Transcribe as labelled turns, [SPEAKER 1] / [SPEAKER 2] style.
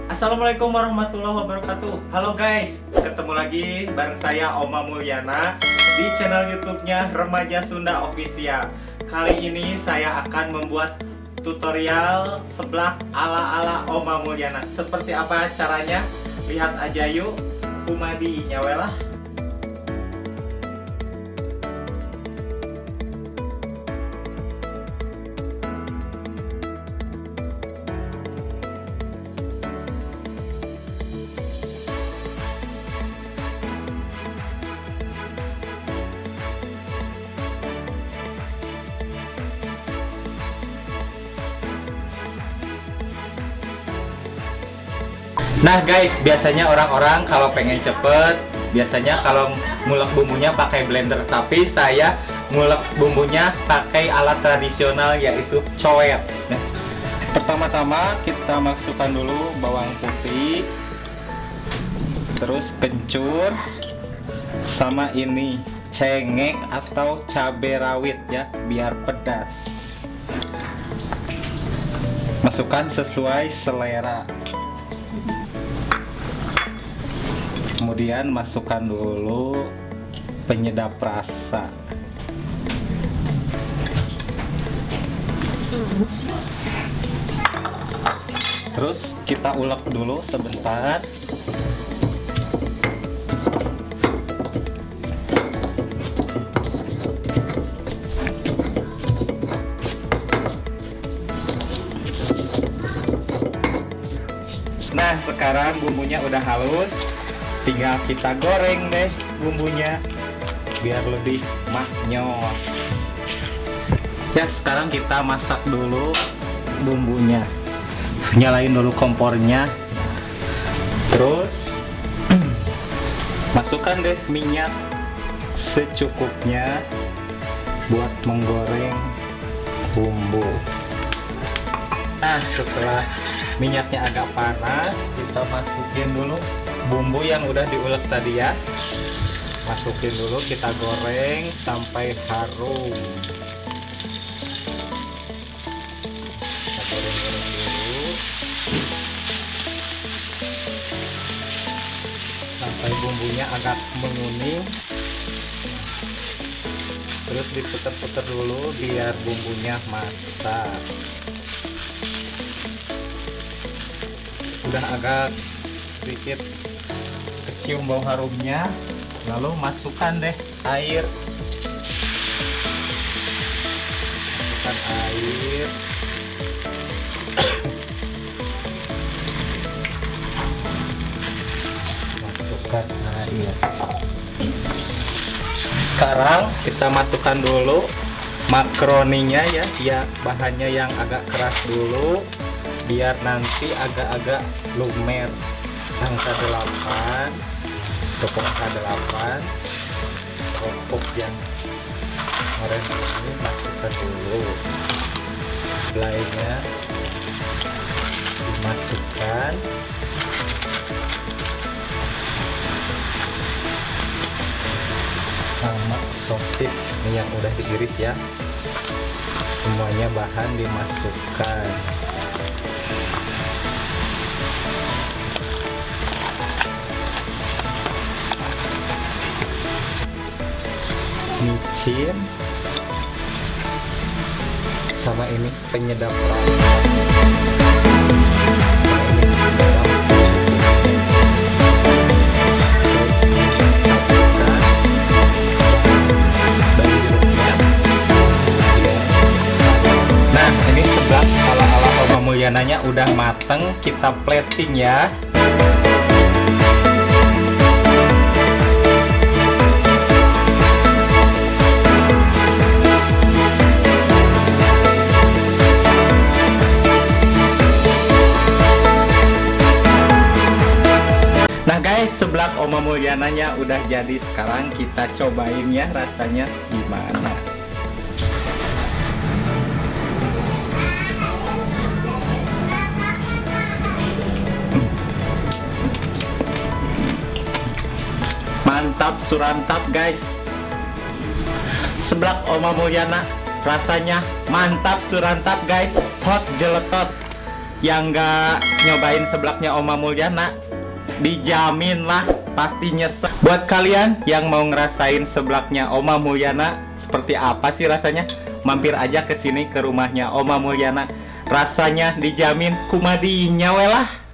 [SPEAKER 1] Assalamualaikum warahmatullahi wabarakatuh. Halo guys, ketemu lagi bareng saya Oma Mulyana di channel YouTube-nya Remaja Sunda Official. Kali ini saya akan membuat tutorial seblak ala-ala Oma Mulyana. Seperti apa caranya? Lihat aja yuk. Kumadi nyawelah. Nah guys, biasanya orang-orang kalau pengen cepet, biasanya kalau ngulek bumbunya pakai blender. Tapi saya ngulek bumbunya pakai alat tradisional, yaitu coet. Nah, pertama-tama kita masukkan dulu bawang putih, terus kencur, sama ini cengek atau cabai rawit ya, biar pedas. Masukkan sesuai selera. Kemudian masukkan dulu penyedap rasa. Terus kita ulek dulu sebentar. Nah, sekarang bumbunya udah halus. Tinggal kita goreng deh bumbunya biar lebih maknyos. Ya, sekarang kita masak dulu bumbunya. Nyalain dulu kompornya. Terus masukkan deh minyak secukupnya buat menggoreng bumbu. Nah, setelah minyaknya agak panas, kita masukin dulu bumbu yang udah diulek tadi ya. Masukin dulu, kita goreng sampai harum. Kita goreng-goreng dulu sampai bumbunya agak menguning. Terus diputer-puter dulu biar bumbunya masak. Udah agak sedikit kecium bau harumnya, lalu masukkan deh air. Masukkan air. Masukkan air. Sekarang kita masukkan dulu makaroninya ya, bahannya yang agak keras dulu biar nanti agak-agak lumer. Angka 8, tepung angka 8, kerupuk yang kemarin ini masukkan dulu, belainya dimasukkan, sama sosis yang udah diiris ya, semuanya bahan dimasukkan. Micin sama ini penyedap rasa. Nah, ini seblak ala-ala Oma Mulyananya udah mateng, kita plating ya. Nah guys, seblak Oma Mulyananya udah jadi. Sekarang kita cobain ya rasanya gimana. Mantap surantap guys. Seblak Oma Mulyana rasanya mantap surantap guys. Hot jeletot. yang nggak nyobain seblaknya Oma Mulyana, dijamin lah pasti nyesek. Buat kalian yang mau ngerasain seblaknya Oma Mulyana seperti apa sih rasanya, mampir aja ke sini ke rumahnya Oma Mulyana. Rasanya dijamin kumadinya welah.